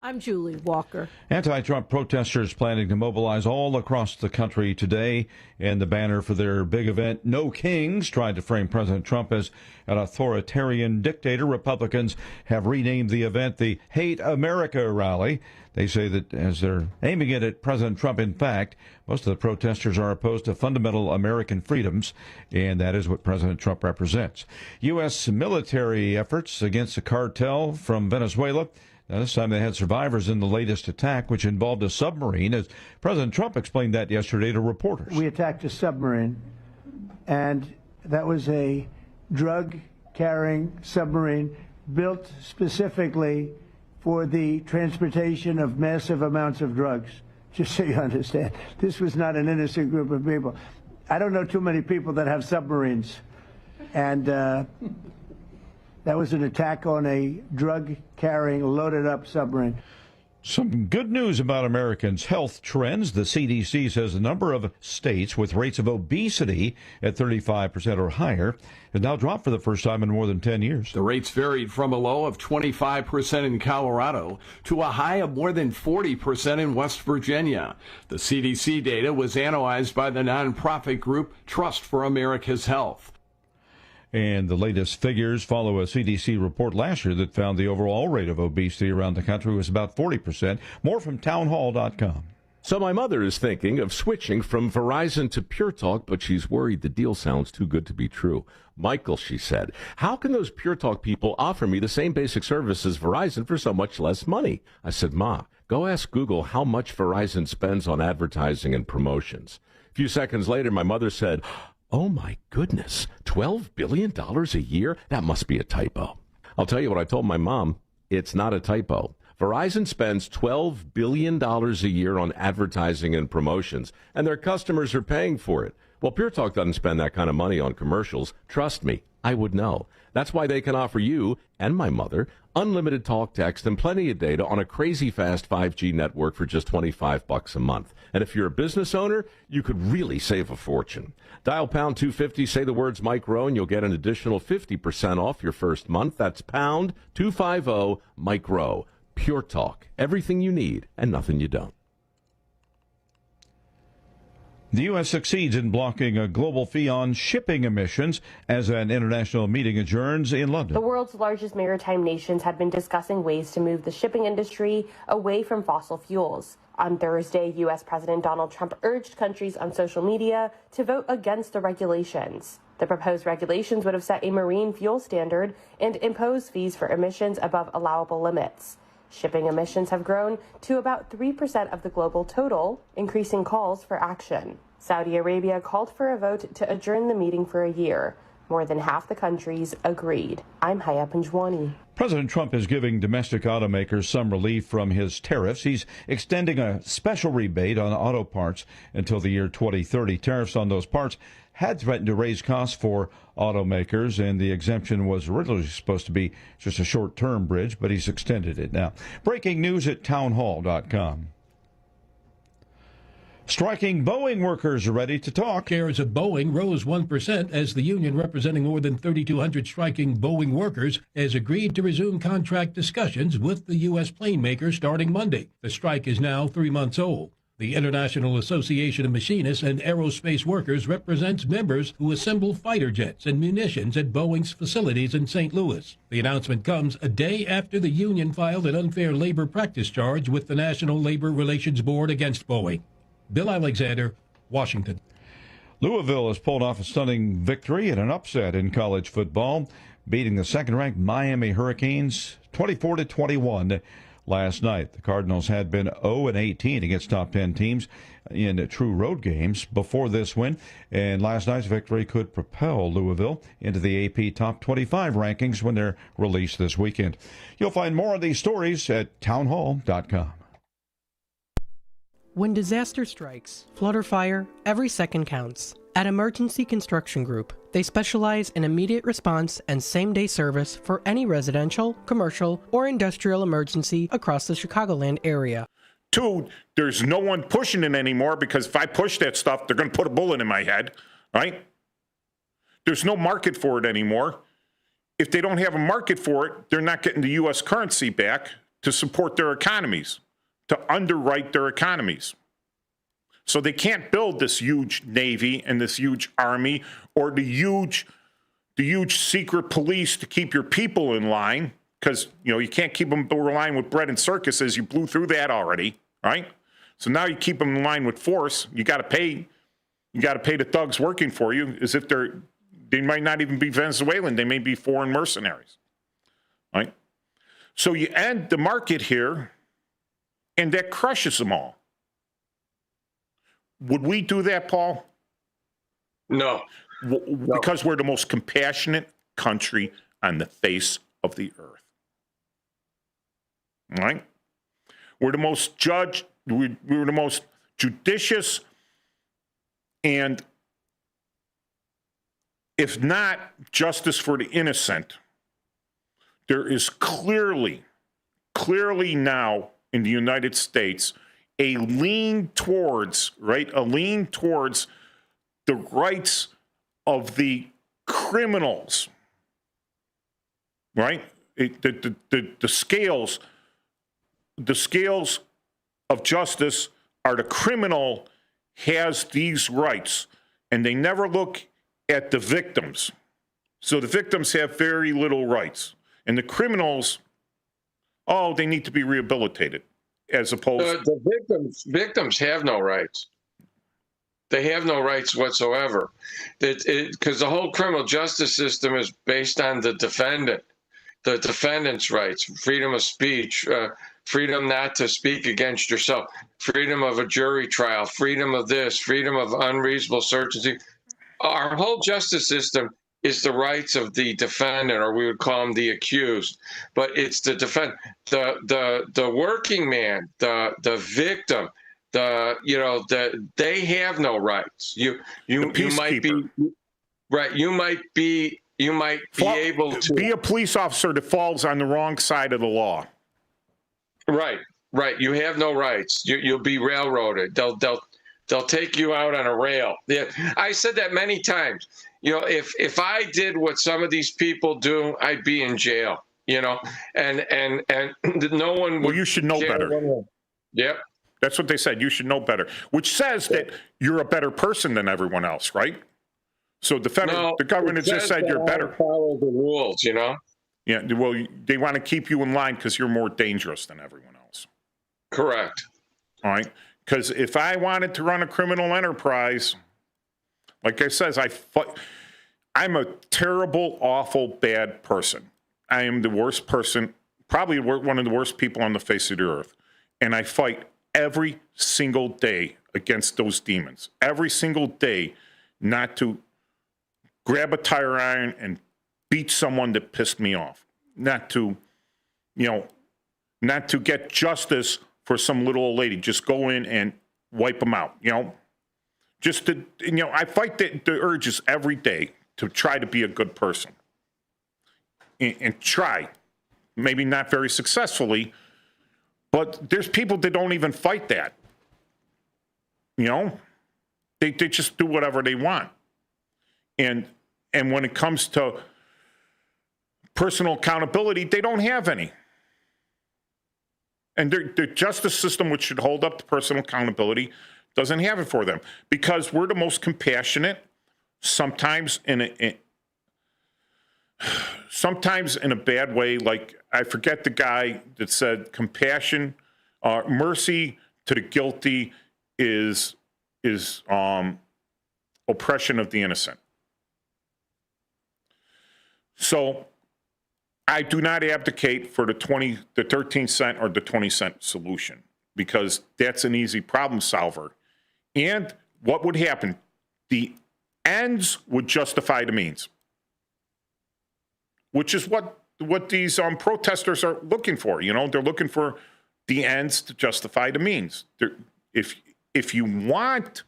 [SPEAKER 6] I'm Julie Walker.
[SPEAKER 7] Anti-Trump protesters planning to mobilize all across the country today, and the banner for their big event, No Kings, tried to frame President Trump as an authoritarian dictator. Republicans have renamed the event the Hate America Rally. They say that as they're aiming it at President Trump, in fact, most of the protesters are opposed to fundamental American freedoms, and that is what President Trump represents. U.S. military efforts against a cartel from Venezuela. Now, this time they had survivors in the latest attack, which involved a submarine, as President Trump explained that yesterday to reporters.
[SPEAKER 8] We attacked a submarine, and that was a drug-carrying submarine built specifically for the transportation of massive amounts of drugs, just so you understand. This was not an innocent group of people. I don't know too many people that have submarines, and that was an attack on a drug-carrying, loaded-up submarine.
[SPEAKER 7] Some good news about Americans' health trends. The CDC says the number of states with rates of obesity at 35% or higher has now dropped for the first time in more than 10 years.
[SPEAKER 9] The rates varied from a low of 25% in Colorado to a high of more than 40% in West Virginia. The CDC data was analyzed by the nonprofit group Trust for America's Health.
[SPEAKER 7] And the latest figures follow a CDC report last year that found the overall rate of obesity around the country was about 40%. More from townhall.com.
[SPEAKER 6] So my mother is thinking of switching from Verizon to Pure Talk, but she's worried the deal sounds too good to be true. Michael, she said, how can those Pure Talk people offer me the same basic service as Verizon for so much less money? I said, Ma, go ask Google how much Verizon spends on advertising and promotions. A few seconds later, my mother said, oh my goodness, $12 billion a year? That must be a typo. I'll tell you what I told my mom. It's not a typo. Verizon spends $12 billion a year on advertising and promotions, and their customers are paying for it. Well, Pure Talk doesn't spend that kind of money on commercials. Trust me, I would know. That's why they can offer you and my mother unlimited talk, text, and plenty of data on a crazy fast 5G network for just $25 a month. And if you're a business owner, you could really save a fortune. Dial pound 250, say the words Mike Rowe, and you'll get an additional 50% off your first month. That's pound 250 Mike Rowe. Pure Talk. Everything you need and nothing you don't.
[SPEAKER 7] The U.S. succeeds in blocking a global fee on shipping emissions as an international meeting adjourns in London.
[SPEAKER 10] The world's largest maritime nations have been discussing ways to move the shipping industry away from fossil fuels. On Thursday, U.S. President Donald Trump urged countries on social media to vote against the regulations. The proposed regulations would have set a marine fuel standard and impose fees for emissions above allowable limits. Shipping emissions have grown to about 3% of the global total, increasing calls for action. Saudi Arabia called for a vote to adjourn the meeting for a year. More than half the countries agreed. I'm Haya Panjwani.
[SPEAKER 7] President Trump is giving domestic automakers some relief from his tariffs. He's extending a special rebate on auto parts until the year 2030. Tariffs on those parts had threatened to raise costs for automakers, and the exemption was originally supposed to be just a short-term bridge, but he's extended it now. Breaking news at townhall.com. Striking Boeing workers are ready to talk.
[SPEAKER 11] Shares of Boeing rose 1% as the union representing more than 3,200 striking Boeing workers has agreed to resume contract discussions with the U.S. plane maker starting Monday. The strike is now 3 months old. The International Association of Machinists and Aerospace Workers represents members who assemble fighter jets and munitions at Boeing's facilities in St. Louis. The announcement comes a day after the union filed an unfair labor practice charge with the National Labor Relations Board against Boeing. Bill Alexander, Washington.
[SPEAKER 7] Louisville has pulled off a stunning victory in an upset in college football, beating the second-ranked Miami Hurricanes 24-21 last night. The Cardinals had been 0-18 against top 10 teams in true road games before this win, and last night's victory could propel Louisville into the AP Top 25 rankings when they're released this weekend. You'll find more of these stories at townhall.com.
[SPEAKER 12] When disaster strikes, flood or fire, every second counts. At Emergency Construction Group, they specialize in immediate response and same-day service for any residential, commercial, or industrial emergency across the Chicagoland area.
[SPEAKER 1] 2, there's no one pushing it anymore because if I push that stuff, they're going to put a bullet in my head, right? There's no market for it anymore. If they don't have a market for it, they're not getting the U.S. currency back to support their economies, to underwrite their economies. So they can't build this huge Navy and this huge Army or the huge secret police to keep your people in line because, you can't keep them relying with bread and circuses. You blew through that already, right? So now you keep them in line with force. You got to pay the thugs working for you as if they might not even be Venezuelan. They may be foreign mercenaries, right? So you end the market here, and that crushes them all. Would we do that, Paul?
[SPEAKER 2] No.
[SPEAKER 1] Because we're the most compassionate country on the face of the earth. All right? We're the most we're the most judicious, and if not justice for the innocent, there is clearly now in the United States a lean towards the rights of the criminals, right? The scales of justice are the criminal has these rights, and they never look at the victims. So the victims have very little rights, and the criminals, they need to be rehabilitated. as opposed.
[SPEAKER 2] The victims have no rights. They have no rights whatsoever. Because the whole criminal justice system is based on the defendant's rights, freedom of speech, freedom not to speak against yourself, freedom of a jury trial, freedom of this, freedom of unreasonable search and seizure. Our whole justice system is the rights of the defendant, or we would call him the accused. But it's the the working man, the victim, they have no rights. You might be right. You might be able to
[SPEAKER 1] be a police officer that falls on the wrong side of the law. Right.
[SPEAKER 2] You have no rights. You'll be railroaded. They'll take you out on a rail. Yeah, I said that many times. If I did what some of these people do, I'd be in jail. And no one would.
[SPEAKER 1] Well, you should know better.
[SPEAKER 2] Yep.
[SPEAKER 1] That's what they said. You should know better, which says that you're a better person than everyone else, right? So the government just said you're better.
[SPEAKER 2] Follow the rules,
[SPEAKER 1] Yeah. Well, they want to keep you in line because you're more dangerous than everyone else.
[SPEAKER 2] Correct.
[SPEAKER 1] All right. Because if I wanted to run a criminal enterprise, like I says, I'm a terrible, awful, bad person. I am the worst person, probably one of the worst people on the face of the earth. And I fight every single day against those demons. Every single day not to grab a tire iron and beat someone that pissed me off. Not to get justice for some little old lady. Just go in and wipe them out, Just to, I fight the urges every day to try to be a good person. And try. Maybe not very successfully, but there's people that don't even fight that. They just do whatever they want. And when it comes to personal accountability, they don't have any. And the justice system, which should hold up to personal accountability, doesn't have it for them because we're the most compassionate. Sometimes in a bad way. Like I forget the guy that said compassion, mercy to the guilty is oppression of the innocent. So I do not abdicate for the 13 cent or the 20 cent solution because that's an easy problem solver. And what would happen? The ends would justify the means, which is what these protesters are looking for. They're looking for the ends to justify the means. If you want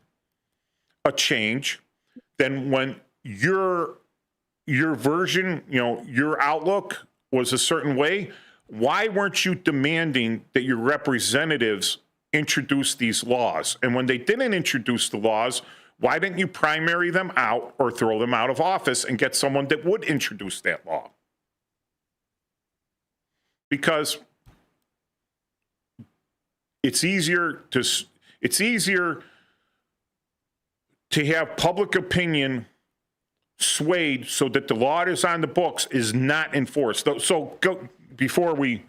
[SPEAKER 1] a change, then when your version, your outlook was a certain way, why weren't you demanding that your representatives introduce these laws? And when they didn't introduce the laws, why didn't you primary them out or throw them out of office and get someone that would introduce that law? Because it's easier to have public opinion swayed so that the law that is on the books is not enforced. So before we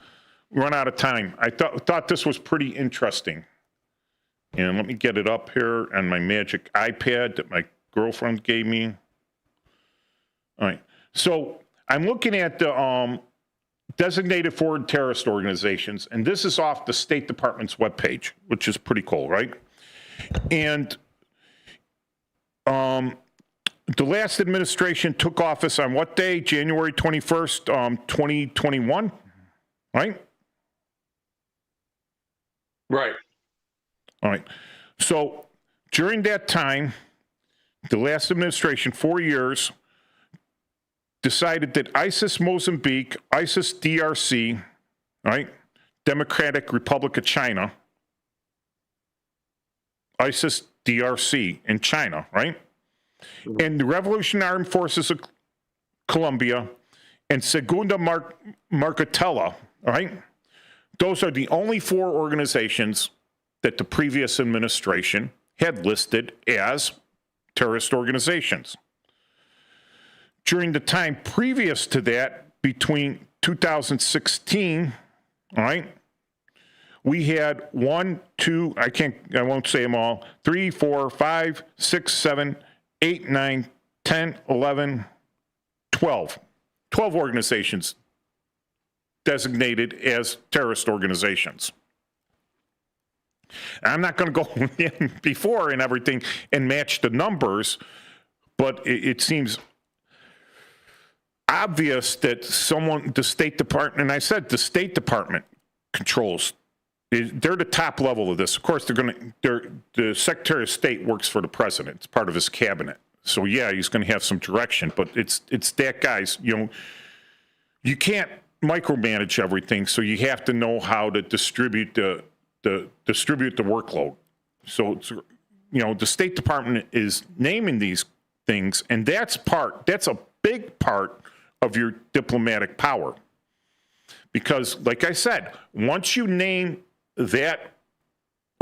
[SPEAKER 1] run out of time, I thought this was pretty interesting. And let me get it up here on my magic iPad that my girlfriend gave me. All right. So I'm looking at the designated foreign terrorist organizations, and this is off the State Department's webpage, which is pretty cool, right? And the last administration took office on what day? January 21st, 2021, right?
[SPEAKER 2] Right.
[SPEAKER 1] All right. So during that time, the last administration, 4 years, decided that ISIS Mozambique, ISIS DRC, right? Democratic Republic of China, ISIS DRC in China, right? And the Revolutionary Armed Forces of Colombia and Segunda Marcatella, right? Those are the only 4 organizations that the previous administration had listed as terrorist organizations. During the time previous to that, between 2016, all right, we had 1, 2, I won't say them all, 3, 4, 5, 6, 7, 8, 9, 10, 11, 12. 12 organizations designated as terrorist organizations. I'm not going to go in before and everything and match the numbers, but it seems obvious that the State Department, and I said the State Department controls, they're the top level of this. Of course, the Secretary of State works for the president. It's part of his cabinet. So yeah, he's going to have some direction, but it's that guy's, you can't micromanage everything, so you have to know how to distribute the workload. So it's, the State Department is naming these things, and that's a big part of your diplomatic power. Because, like I said, once you name that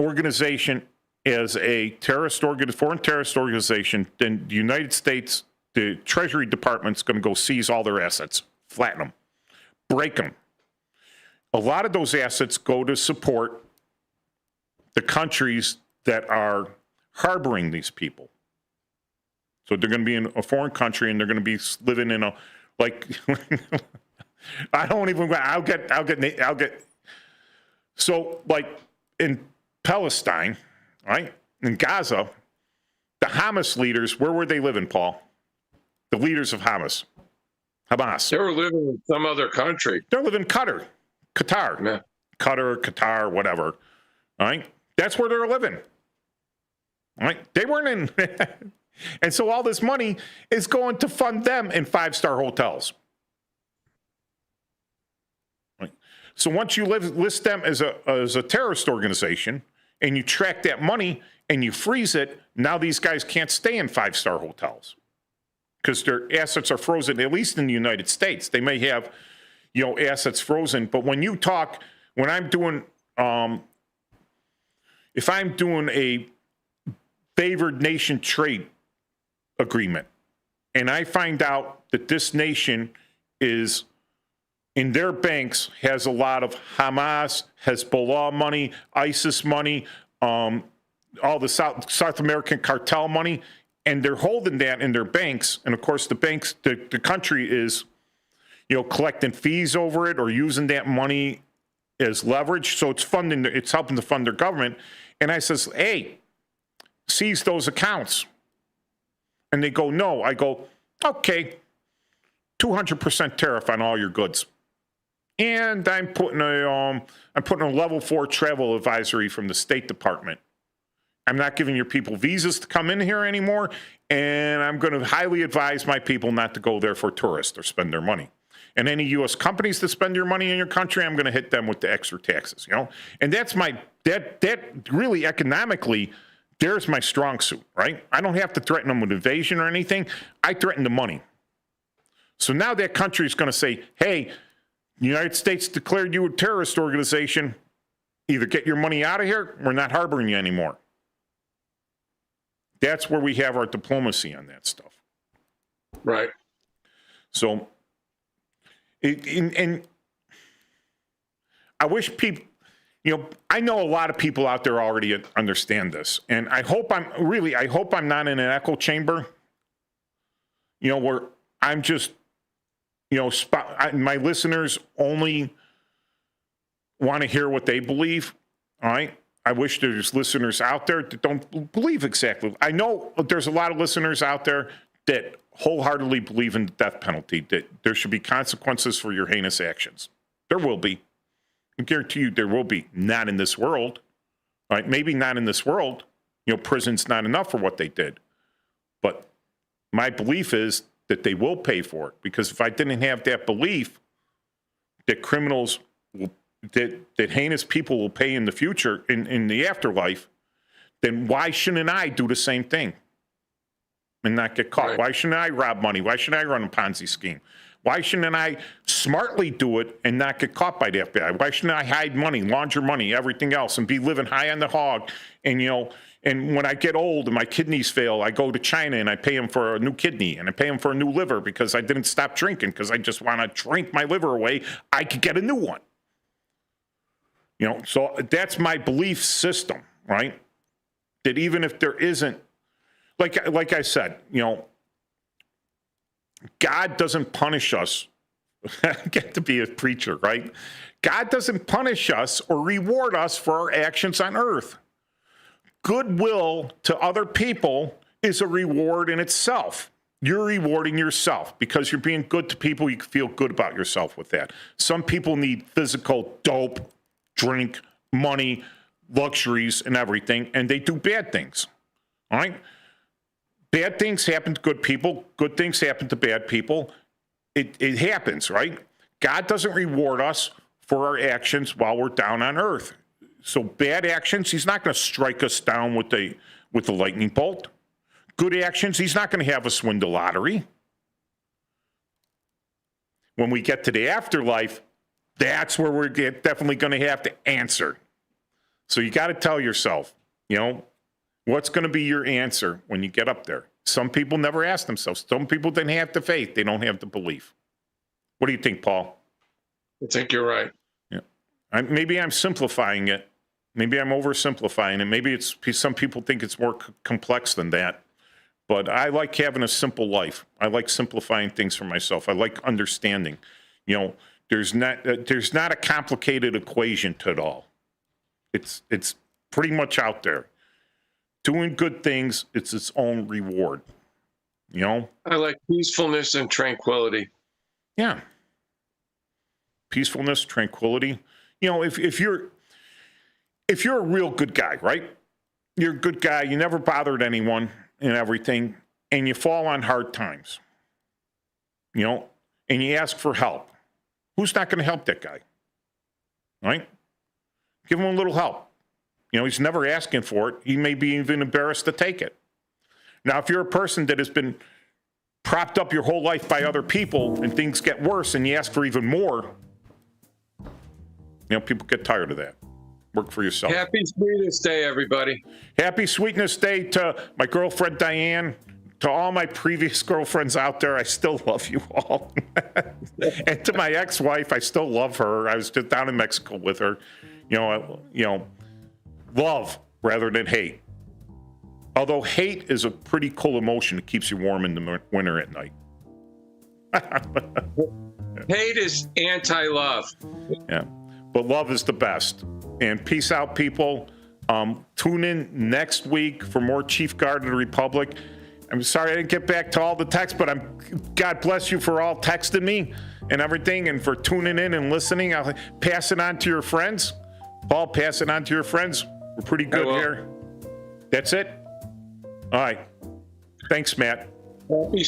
[SPEAKER 1] organization as a foreign terrorist organization, then the United States, the Treasury Department's going to go seize all their assets, flatten them, break them. A lot of those assets go to support the countries that are harboring these people. So they're going to be in a foreign country and they're going to be living in I'll get. So like in Palestine, right? In Gaza, the Hamas leaders, where were they living, Paul? The leaders of Hamas.
[SPEAKER 2] They were living in some other country.
[SPEAKER 1] They're living in Qatar.
[SPEAKER 2] Yeah.
[SPEAKER 1] Qatar, whatever. All right? That's where they're living. All right? They weren't in. And so all this money is going to fund them in 5-star hotels. Right? So once you list them as a terrorist organization and you track that money and you freeze it, now these guys can't stay in 5-star hotels because their assets are frozen, at least in the United States. They may have, assets frozen. But when I'm doing, if I'm doing a favored nation trade agreement, and I find out that this nation is in their banks has a lot of Hamas, Hezbollah money, ISIS money, all the South American cartel money, and they're holding that in their banks. And of course, the country is, collecting fees over it or using that money as leverage. So it's helping to fund their government. And I says, hey, seize those accounts. And they go, no. I go, okay, 200% tariff on all your goods. And I'm putting a level 4 travel advisory from the State Department. I'm not giving your people visas to come in here anymore, and I'm going to highly advise my people not to go there for tourists or spend their money. And any U.S. companies that spend your money in your country, I'm going to hit them with the extra taxes. And that's that really economically. There's my strong suit, right? I don't have to threaten them with invasion or anything. I threaten the money. So now that country is going to say, hey, the United States declared you a terrorist organization. Either get your money out of here, we're not harboring you anymore. That's where we have our diplomacy on that stuff.
[SPEAKER 2] Right.
[SPEAKER 1] So, and I wish people, I know a lot of people out there already understand this, and I hope I'm not in an echo chamber, where I'm just, my listeners only want to hear what they believe. All right. I wish there's listeners out there that don't believe exactly. I know there's a lot of listeners out there that wholeheartedly believe in the death penalty, that there should be consequences for your heinous actions. There will be. I guarantee you there will be. Not in this world. All right? Maybe not in this world. Prison's not enough for what they did. But my belief is that they will pay for it. Because if I didn't have that belief that criminals will, that heinous people will pay in the future, in the afterlife, then why shouldn't I do the same thing and not get caught? Right. Why shouldn't I rob money? Why shouldn't I run a Ponzi scheme? Why shouldn't I smartly do it and not get caught by the FBI? Why shouldn't I hide money, launder money, everything else, and be living high on the hog? And, and when I get old and my kidneys fail, I go to China and I pay them for a new kidney and I pay them for a new liver because I didn't stop drinking because I just want to drink my liver away. I could get a new one. So that's my belief system, right? That even if there isn't, like I said, God doesn't punish us. I get to be a preacher, right? God doesn't punish us or reward us for our actions on earth. Goodwill to other people is a reward in itself. You're rewarding yourself because you're being good to people. You can feel good about yourself with that. Some people need physical dope, drink, money, luxuries, and everything, and they do bad things. All right? Bad things happen to good people. Good things happen to bad people. It happens, right? God doesn't reward us for our actions while we're down on earth. So bad actions, he's not going to strike us down with a lightning bolt. Good actions, he's not going to have us win the lottery. When we get to the afterlife, that's where we're definitely going to have to answer. So you got to tell yourself, what's going to be your answer when you get up there? Some people never ask themselves. Some people didn't have the faith. They don't have the belief. What do you think, Paul?
[SPEAKER 2] I think you're right.
[SPEAKER 1] Yeah. Maybe I'm simplifying it. Maybe I'm oversimplifying it. Maybe some people think it's more complex than that. But I like having a simple life. I like simplifying things for myself. I like understanding. There's not a complicated equation to it all. It's pretty much out there. Doing good things, it's its own reward. I
[SPEAKER 2] like peacefulness and tranquility.
[SPEAKER 1] Yeah. Peacefulness, tranquility. If you're a real good guy, right? You're a good guy. You never bothered anyone and everything, and you fall on hard times, and you ask for help. Who's not going to help that guy? Right? Give him a little help. He's never asking for it. He may be even embarrassed to take it. Now, if you're a person that has been propped up your whole life by other people and things get worse and you ask for even more, people get tired of that. Work for yourself.
[SPEAKER 2] Happy Sweetness Day, everybody.
[SPEAKER 1] Happy Sweetness Day to my girlfriend, Diane. To all my previous girlfriends out there, I still love you all. And to my ex-wife, I still love her. I was just down in Mexico with her. Love rather than hate. Although hate is a pretty cool emotion. It keeps you warm in the winter at night.
[SPEAKER 2] Hate is anti-love.
[SPEAKER 1] Yeah, but love is the best. And peace out, people. Tune in next week for more Chief Guard of the Republic. I'm sorry I didn't get back to all the texts, but God bless you for all texting me and everything and for tuning in and listening. I'll pass it on to your friends. Paul, pass it on to your friends. We're pretty good here. That's it? All right. Thanks, Matt.
[SPEAKER 2] Happy